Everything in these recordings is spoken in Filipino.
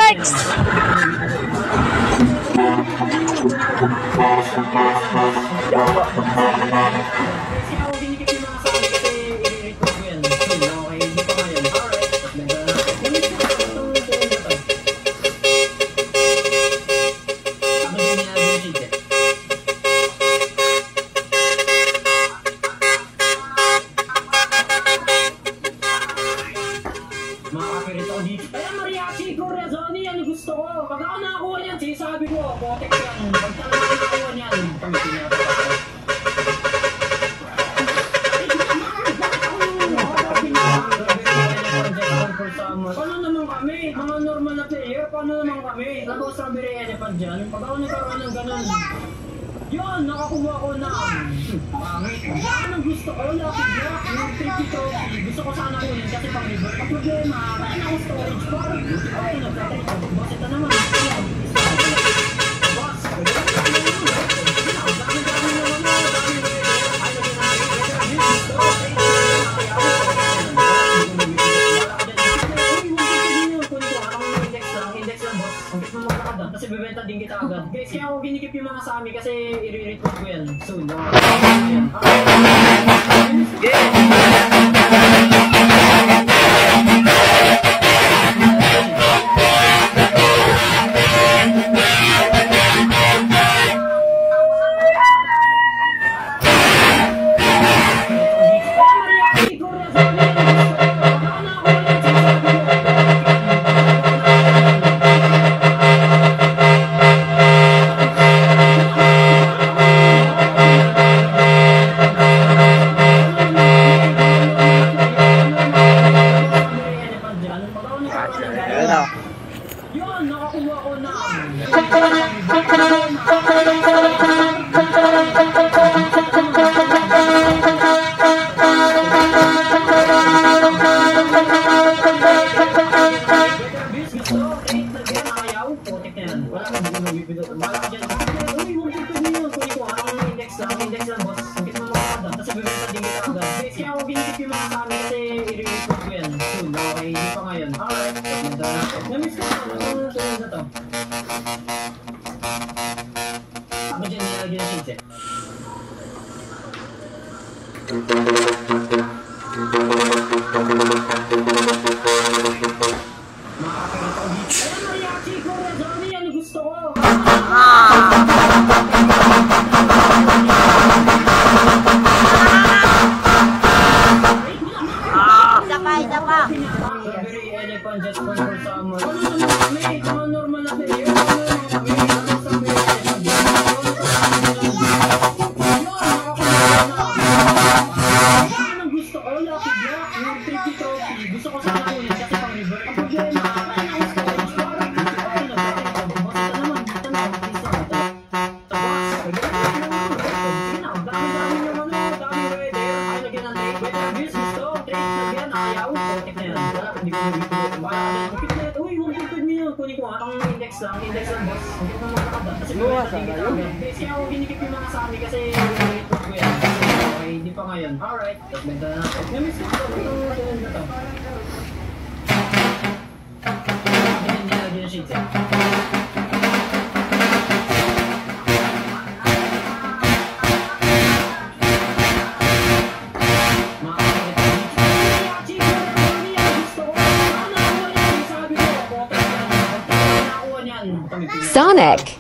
Next! Makakapirit ako dito. Kaya mariachi ko, Rezoni, yan gusto ko. Pag ako nakakuha niyan, sinasabi ko, potek yan. Pag talaga nakakuha niyan, kami pinapakot ako. Paano naman kami? Mga normal na player, paano naman kami? Nag-strawberry elephant dyan. Pag ako nagkaroon ng ganun, yun, nakakuha ko na pangit. Yan ang gusto ko, Lucky Block, yung 50 trophy. Gusto ko sana kunin kasi pang-river. Ang problema, kaya ako storage bar. Ay, nagtatay. Boss, ito naman. Boss, kasi bibenta din kita agad. Guys, kaya ako ginikip yung mga Sami kasi i-re-report ko yan soon. Yun, nakakuha ko na. Index lang boss. Hindi ko makakabot. Kasi kaya ako ginikip yung mga Sami kasi i-report ko yan. Okay, hindi pa ngayon. Alright, nagbenta na natin. Namiss ko itong ito. Hindi nilagyan yung sheets eh. Sonic.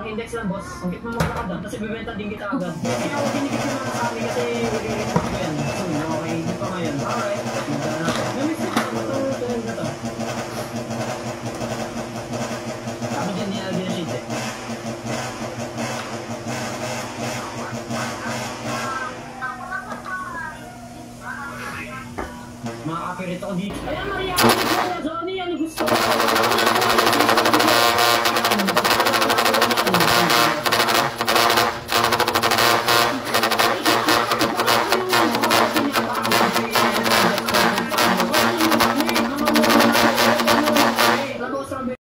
Index lang boss. Ang kit mo makakadam kasi bibenta din kita agad. Kaya ako ginikip yung mga Sami kasi i-report ko yan. Okay, hindi pa ngayon. Alright. Namiss ko na to. Ako dyan nilagyan yung sheet eh. Makakapirit ako dito. Ayan, Maria! Johnny, ano gusto ko?